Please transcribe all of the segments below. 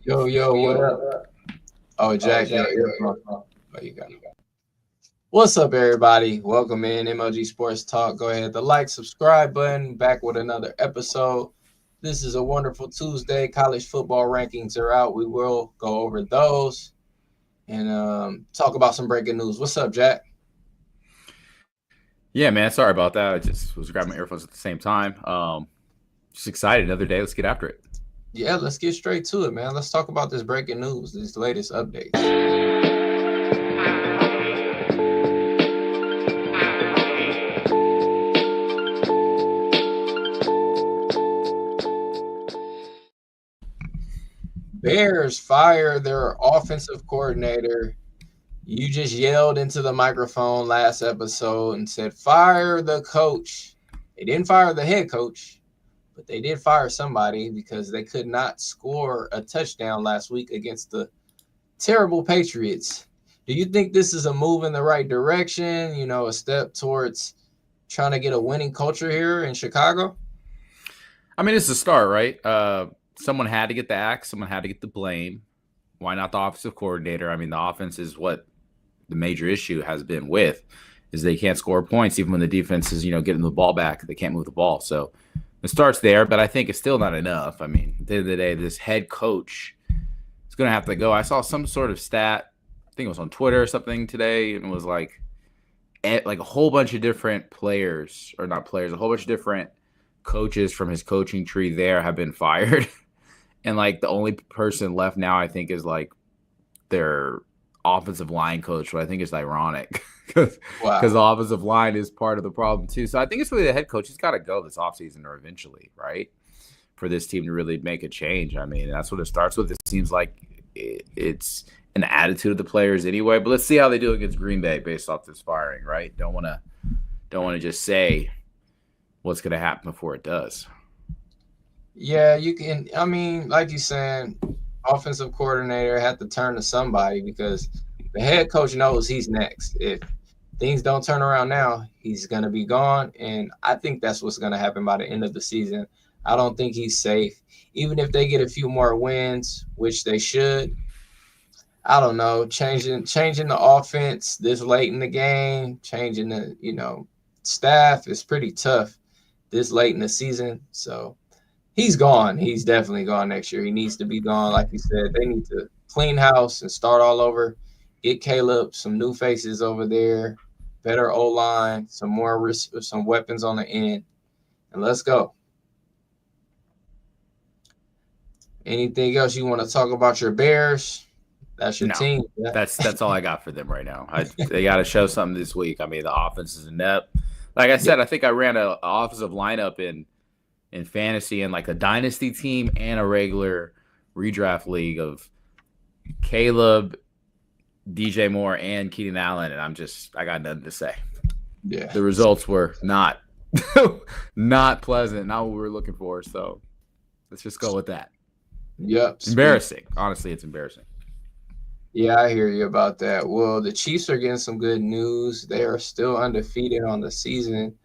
Yo, what up? Oh, Jack, your earphone. Oh, you got it. What's up, everybody? Welcome in MLG Sports Talk. Go ahead, the like, subscribe button. Back with another episode. This is a wonderful Tuesday. College football rankings are out. We will go over those and talk about some breaking news. What's up, Jack? Yeah, man. Sorry about that. I just was grabbing my earphones at the same time. Just excited. Another day. Let's get after it. Yeah, let's get straight to it, man. Let's talk about this breaking news, these latest updates. Bears fire their offensive coordinator. You just yelled into the microphone last episode and said, fire the coach. They didn't fire the head coach, but they did fire somebody because they could not score a touchdown last week against the terrible Patriots. Do you think this is a move in the right direction? You know, a step towards trying to get a winning culture here in Chicago? I mean, it's a start, right? Someone had to get the axe. Someone had to get the blame. Why not the offensive coordinator? I mean, the offense is what the major issue has been with, is they can't score points even when the defense is, getting the ball back. They can't move the ball. So it starts there, but I think it's still not enough. I mean, at the end of the day, this head coach is going to have to go. I saw some sort of stat, I think it was on Twitter or something today, and it was like a whole bunch of different players, or not players, a whole bunch of different coaches from his coaching tree there have been fired. And the only person left now, I think, is their offensive line coach, what I think is ironic because the offensive line is part of the problem too. So I think it's really the head coach. He's got to go this offseason or eventually, right, for this team to really make a change. I mean, that's what it starts with. It seems like it's an attitude of the players anyway. But let's see how they do against Green Bay based off this firing, right? Don't want to just say what's going to happen before it does. Yeah, you can. I mean, like you said, offensive coordinator had to turn to somebody because the head coach knows he's next. If things don't turn around now, he's going to be gone. And I think that's what's going to happen by the end of the season. I don't think he's safe. Even if they get a few more wins, which they should, I don't know, changing the offense this late in the game, changing the, staff is pretty tough this late in the season. So he's gone. He's definitely gone next year. He needs to be gone. Like you said, they need to clean house and start all over. Get Caleb some new faces over there, better O-line, some weapons on the end, and let's go. Anything else you want to talk about your Bears? That's your team. Yeah. That's all I got for them right now. They got to show something this week. I mean, the offense is inept. Like I said, I think I ran an offensive lineup in fantasy and a dynasty team and a regular redraft league of Caleb, DJ Moore, and Keenan Allen, and I got nothing to say. Yeah, the results were not pleasant, not what we were looking for. So let's just go with that. Yep, embarrassing. Honestly, it's embarrassing. Yeah, I hear you about that. Well, the Chiefs are getting some good news. They are still undefeated on the season.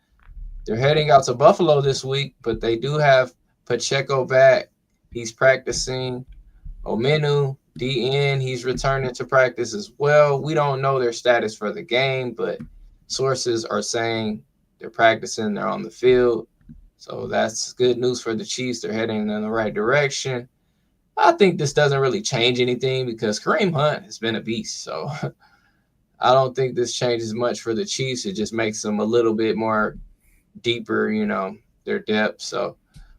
They're heading out to Buffalo this week, but they do have Pacheco back. He's practicing. Omenu, DN, he's returning to practice as well. We don't know their status for the game, but sources are saying they're practicing, they're on the field. So that's good news for the Chiefs. They're heading in the right direction. I think this doesn't really change anything because Kareem Hunt has been a beast. So I don't think this changes much for the Chiefs. It just makes them a little bit more deeper, their depth. So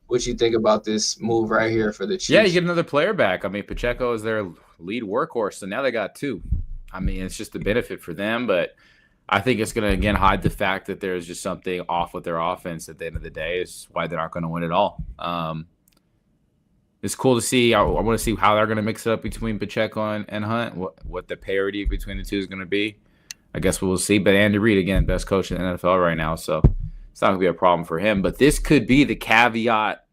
what you think about this move right here for the Chiefs? Yeah, you get another player back. I mean, Pacheco is their lead workhorse, so now they got two. I mean, it's just a benefit for them, but I think it's going to, again, hide the fact that there's just something off with their offense at the end of the day. Is why they're not going to win at all. It's cool to see. I want to see how they're going to mix it up between Pacheco and Hunt, what the parity between the two is going to be. I guess we'll see. But Andy Reid, again, best coach in the NFL right now, so it's not going to be a problem for him. But this could be the caveat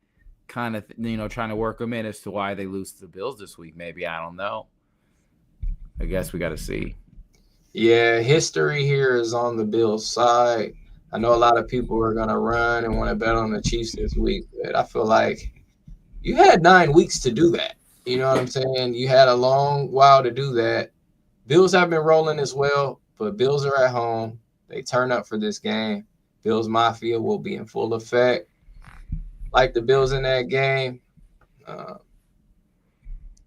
kind of, trying to work them in as to why they lose to the Bills this week. Maybe, I don't know. I guess we got to see. Yeah, history here is on the Bills' side. I know a lot of people are going to run and want to bet on the Chiefs this week, but I feel like you had 9 weeks to do that. You know what I'm saying? You had a long while to do that. Bills have been rolling as well, but Bills are at home. They turn up for this game. Bills Mafia will be in full effect. Like the Bills in that game. Uh,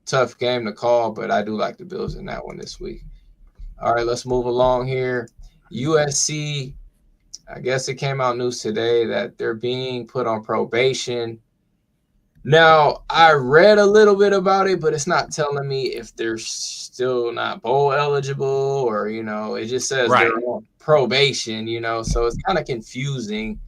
Tough game to call, but I do like the Bills in that one this week. All right, let's move along here. USC, I guess it came out news today that they're being put on probation. Now, I read a little bit about it, but it's not telling me if they're still not bowl eligible or, it just says they're Right. on probation, so it's kind of confusing.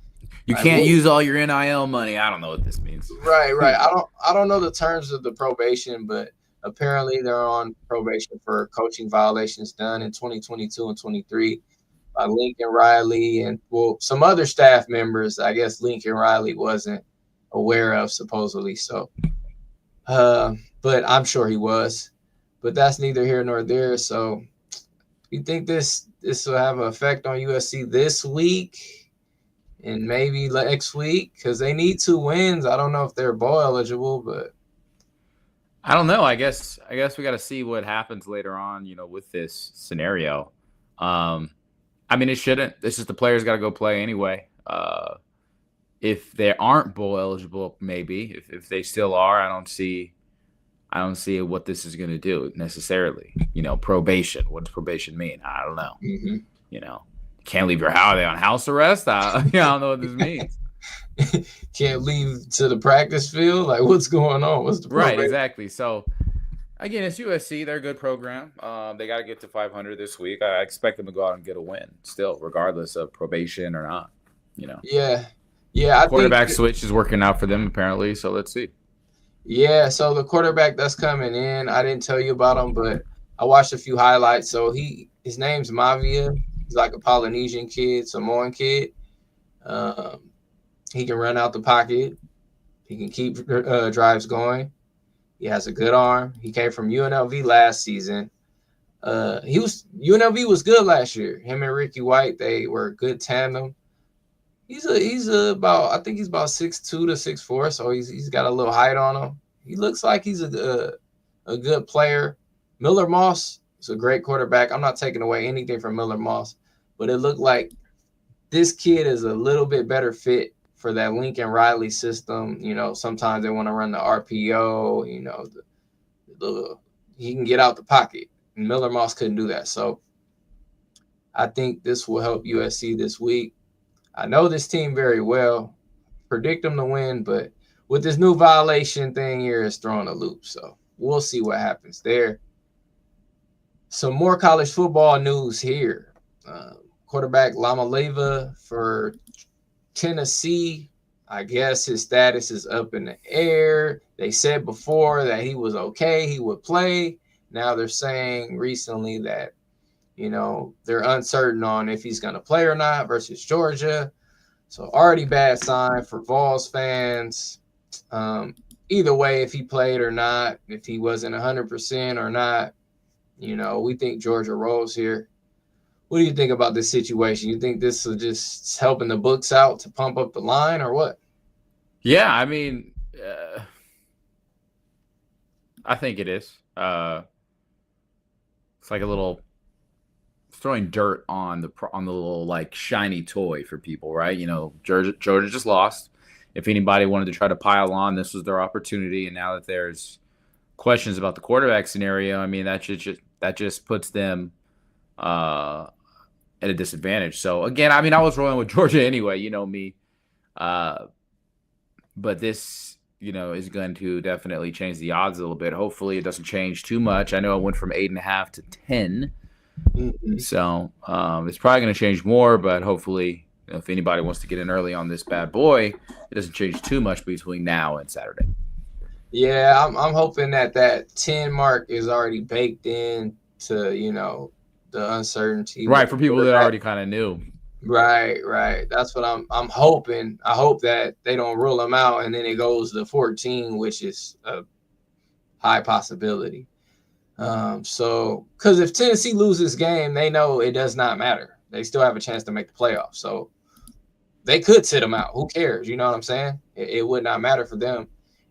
You Like, can't use all your NIL money. I don't know what this means. right. I don't know the terms of the probation, but apparently they're on probation for coaching violations done in 2022 and 23 by Lincoln Riley and some other staff members. I guess Lincoln Riley wasn't aware of supposedly. So, but I'm sure he was. But that's neither here nor there. So, you think this will have an effect on USC this week and maybe next week because they need 2 wins? I don't know if they're bowl eligible, but I don't know. I guess we got to see what happens later on, with this scenario. I mean, it shouldn't. It's just the players got to go play anyway. If they aren't bowl eligible, maybe if they still are, I don't see what this is going to do necessarily. Probation. What does probation mean? I don't know. Mm-hmm. Can't leave your house. Are they on house arrest? I don't know what this means. Can't leave to the practice field. Like, what's going on? What's the right? Exactly. So, again, it's USC. They're a good program. They got to get to 500 this week. I expect them to go out and get a win still, regardless of probation or not. Yeah. Quarterback switch is working out for them apparently. So let's see. Yeah. So the quarterback that's coming in, I didn't tell you about him, but I watched a few highlights. So his name's Mavia. He's like a Polynesian kid, Samoan kid. He can run out the pocket. He can keep drives going. He has a good arm. He came from UNLV last season. UNLV was good last year. Him and Ricky White, they were a good tandem. He's about, I think he's about 6'2" to 6'4", so he's got a little height on him. He looks like he's a good player. Miller Moss is a great quarterback. I'm not taking away anything from Miller Moss, but it looked like this kid is a little bit better fit for that Lincoln Riley system. Sometimes they want to run the RPO. He can get out the pocket, and Miller Moss couldn't do that. So I think this will help USC this week. I know this team very well. Predict them to win, but with this new violation thing here, it's throwing a loop. So we'll see what happens there. Some more college football news here. Quarterback Lama Leva for Tennessee. I guess his status is up in the air. They said before that he was okay, he would play. Now they're saying recently that they're uncertain on if he's going to play or not versus Georgia. So already bad sign for Vols fans. Either way, if he played or not, if he wasn't 100% or not, we think Georgia rolls here. What do you think about this situation? You think this is just helping the books out to pump up the line or what? Yeah, I mean, I think it is. It's like a little throwing dirt on the little like shiny toy for people, right? Georgia just lost. If anybody wanted to try to pile on, this was their opportunity. And now that there's questions about the quarterback scenario, I mean that just puts them at a disadvantage. So again, I mean I was rolling with Georgia anyway, me. But this, is going to definitely change the odds a little bit. Hopefully it doesn't change too much. I know it went from 8.5 to 10. Mm-hmm. So it's probably going to change more, but hopefully if anybody wants to get in early on this bad boy, it doesn't change too much between now and Saturday. Yeah, I'm hoping that 10 mark is already baked in to, the uncertainty. Right, for people that already kind of knew. Right. That's what I'm hoping. I hope that they don't rule them out and then it goes to 14, which is a high possibility. So, because if Tennessee loses game, they know it does not matter. They still have a chance to make the playoffs. So they could sit them out. Who cares? You know what I'm saying? It would not matter for them.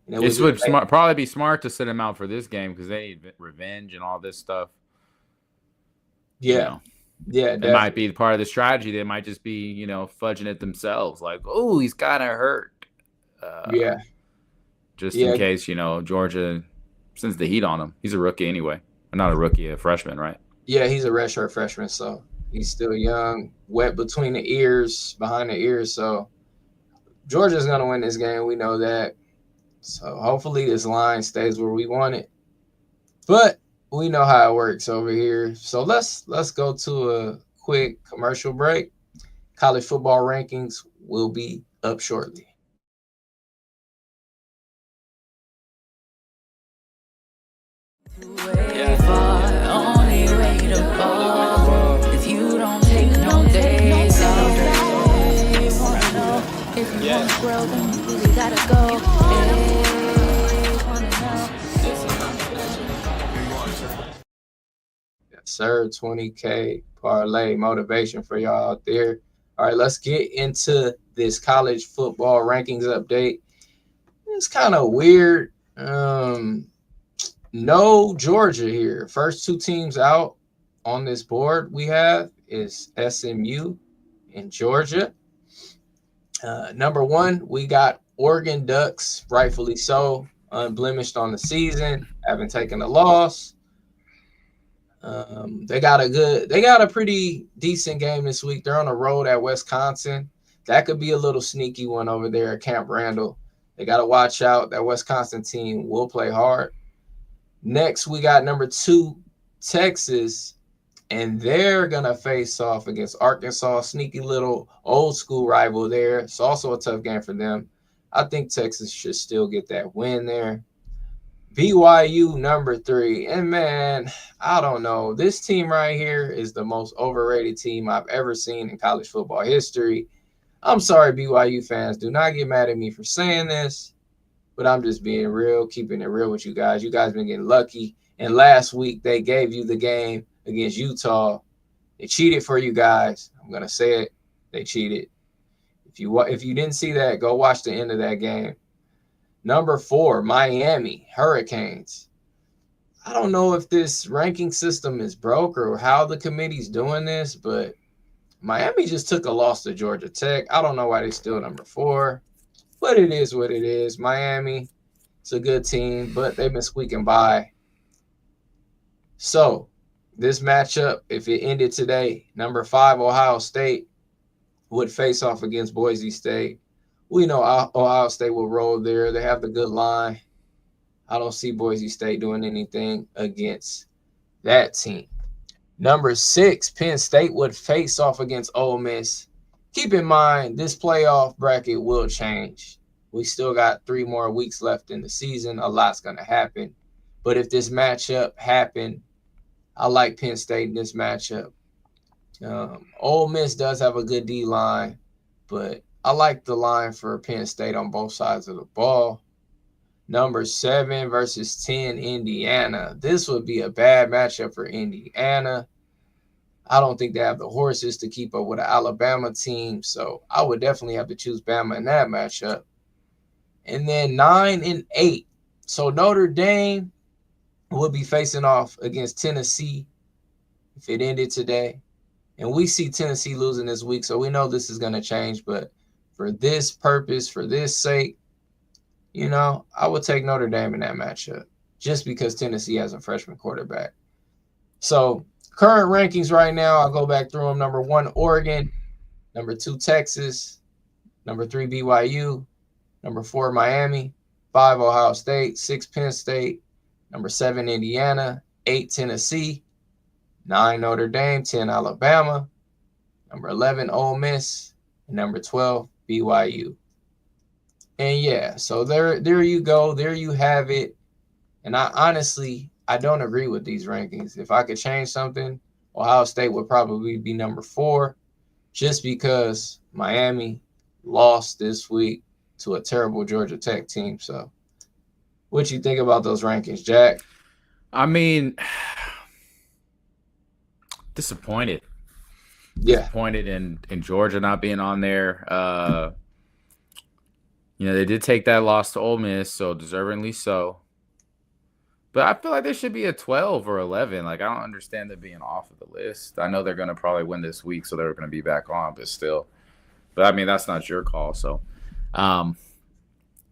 And it It would would probably be smart to sit him out for this game because they need revenge and all this stuff. yeah, You know, yeah, it definitely. might be part of the strategy. They might just be, fudging it themselves. Like, oh, he's kind of hurt. Yeah, Just in yeah, case, Georgia sends the heat on him. He's a rookie anyway. Not a rookie, a freshman, right? yeah. He's a redshirt freshman, so he's still young, wet between the ears, behind the ears. So Georgia's gonna win this game. We know that. So hopefully this line stays where we want it. But we know how it works over here. So let's go to a quick commercial break. College football rankings will be up shortly. Yes, sir. 20K parlay motivation for y'all out there. All right, let's get into this college football rankings update. It's kind of weird. No Georgia here. First two teams out on this board we have is SMU and Georgia. Number one, we got Oregon Ducks, rightfully so, unblemished on the season, haven't taken a loss. They got a pretty decent game this week. They're on the road at Wisconsin. That could be a little sneaky one over there at Camp Randall. They got to watch out. That Wisconsin team will play hard. Next, we got number 2, Texas, and they're going to face off against Arkansas, sneaky little old school rival there. It's also a tough game for them. I think Texas should still get that win there. BYU number 3. And man, I don't know. This team right here is the most overrated team I've ever seen in college football history. I'm sorry, BYU fans. Do not get mad at me for saying this, but I'm just being real, keeping it real with you guys. You guys been getting lucky. And last week, they gave you the game against Utah. They cheated for you guys. I'm going to say it. They cheated. If you didn't see that, go watch the end of that game. Number 4, Miami Hurricanes. I don't know if this ranking system is broke or how the committee's doing this, but Miami just took a loss to Georgia Tech. I don't know why they're still number 4, but it is what it is. Miami, it's a good team, but they've been squeaking by. So this matchup, if it ended today, number 5, Ohio State would face off against Boise State. We know Ohio State will roll there. They have the good line. I don't see Boise State doing anything against that team. Number 6, Penn State would face off against Ole Miss. Keep in mind, this playoff bracket will change. We still got 3 more weeks left in the season. A lot's going to happen. But if this matchup happened, I like Penn State in this matchup. Ole Miss does have a good D-line, but I like the line for Penn State on both sides of the ball. Number 7 versus 10, Indiana. This would be a bad matchup for Indiana. I don't think they have the horses to keep up with an Alabama team, so I would definitely have to choose Bama in that matchup. And then 9 and 8. So Notre Dame will be facing off against Tennessee if it ended today. And we see Tennessee losing this week, so we know this is going to change. But for this purpose, for this sake, I would take Notre Dame in that matchup just because Tennessee has a freshman quarterback. So current rankings right now, I'll go back through them. Number 1, Oregon. Number 2, Texas. Number 3, BYU. Number 4, Miami. 5, Ohio State. 6, Penn State. Number 7, Indiana. 8, Tennessee. 9, Notre Dame. 10, Alabama. Number 11, Ole Miss. And number 12, BYU. And yeah, so there you go. There you have it. And I don't agree with these rankings. If I could change something, Ohio State would probably be number 4 just because Miami lost this week to a terrible Georgia Tech team. So what you think about those rankings, Jack? I mean, disappointed. Yeah. Disappointed in Georgia not being on there. They did take that loss to Ole Miss, so deservingly so. But I feel like there should be a 12 or 11. Like, I don't understand them being off of the list. I know they're going to probably win this week, so they're going to be back on, but still. But, I mean, that's not your call. So,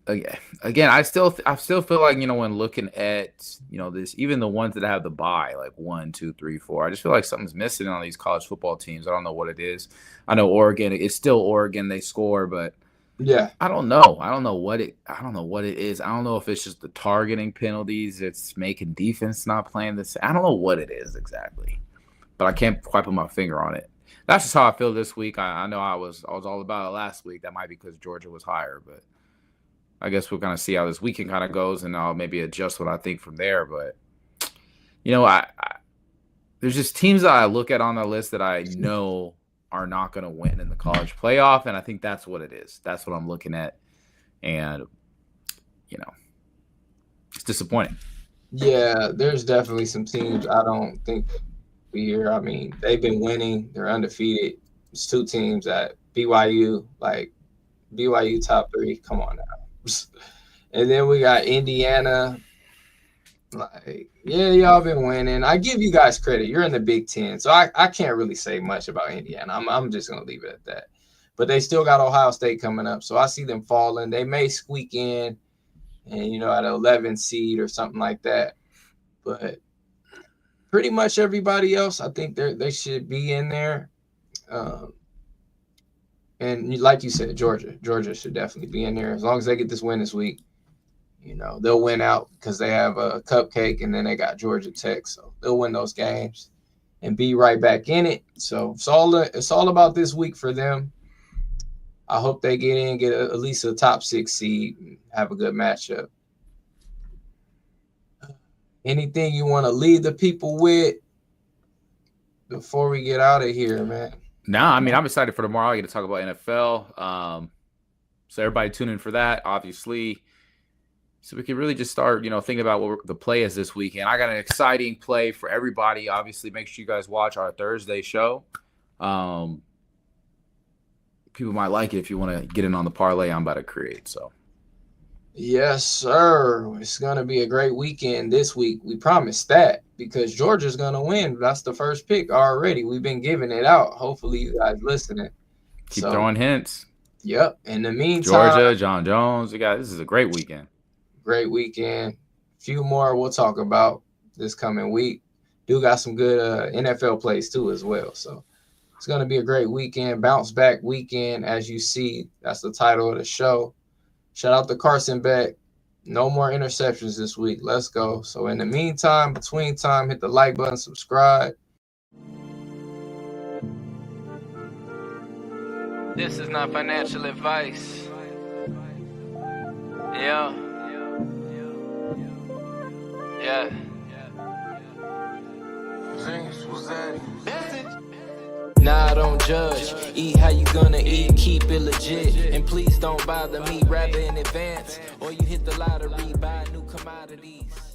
again, I still feel like, when looking at, this, even the ones that have the bye, like 1, 2, 3, 4, I just feel like something's missing on these college football teams. I don't know what it is. I know Oregon, it's still Oregon, they score, but Yeah, I don't know. I don't know what it is. I don't know if it's just the targeting penalties. It's making defense not playing this. I don't know what it is exactly, but I can't quite put my finger on it. That's just how I feel this week. I know I was all about it last week. That might be because Georgia was higher, but I guess we'll kind of see how this weekend kind of goes, and I'll maybe adjust what I think from there. But I there's just teams that I look at on the list that I know are not going to win in the college playoff, and I think that's what it is. That's what I'm looking at, and it's disappointing. yeah. There's definitely some teams I don't think we hear. I mean, they've been winning. They're undefeated. It's 2 teams at BYU, like BYU top 3. Come on now. And then we got Indiana. Like, yeah, y'all been winning. I give you guys credit. You're in the Big Ten, so I can't really say much about Indiana. I'm just gonna leave it at that. But they still got Ohio State coming up, so I see them falling. They may squeak in, and at an 11 seed or something like that. But pretty much everybody else, I think they should be in there. And like you said, Georgia should definitely be in there as long as they get this win this week. They'll win out because they have a cupcake, and then they got Georgia Tech, so they'll win those games and be right back in it. So it's all about this week for them. I hope they get in, get at least a top 6 seed, and have a good matchup. Anything you want to leave the people with before we get out of here, man? Nah, I mean, I'm excited for tomorrow. I get to talk about NFL. So everybody tune in for that, obviously. So we can really just start, thinking about what the play is this weekend. I got an exciting play for everybody. Obviously, make sure you guys watch our Thursday show. People might like it if you want to get in on the parlay I'm about to create. So, yes, sir. It's going to be a great weekend this week. We promised that because Georgia's going to win. That's the first pick already. We've been giving it out. Hopefully, you guys listening. Keep throwing hints. Yep. In the meantime, Georgia, John Jones. This is a great weekend. Great weekend. A few more we'll talk about this coming week. Do got some good NFL plays too as well. So it's going to be a great weekend, bounce back weekend. As you see, that's the title of the show. Shout out to Carson Beck. No more interceptions this week. Let's go. So in the meantime, between time, hit the like button, subscribe. This is not financial advice. Yeah. Yeah. Nah, don't judge. Eat how you gonna eat, keep it legit. And please don't bother me, rather in advance. Or you hit the lottery, buy new commodities.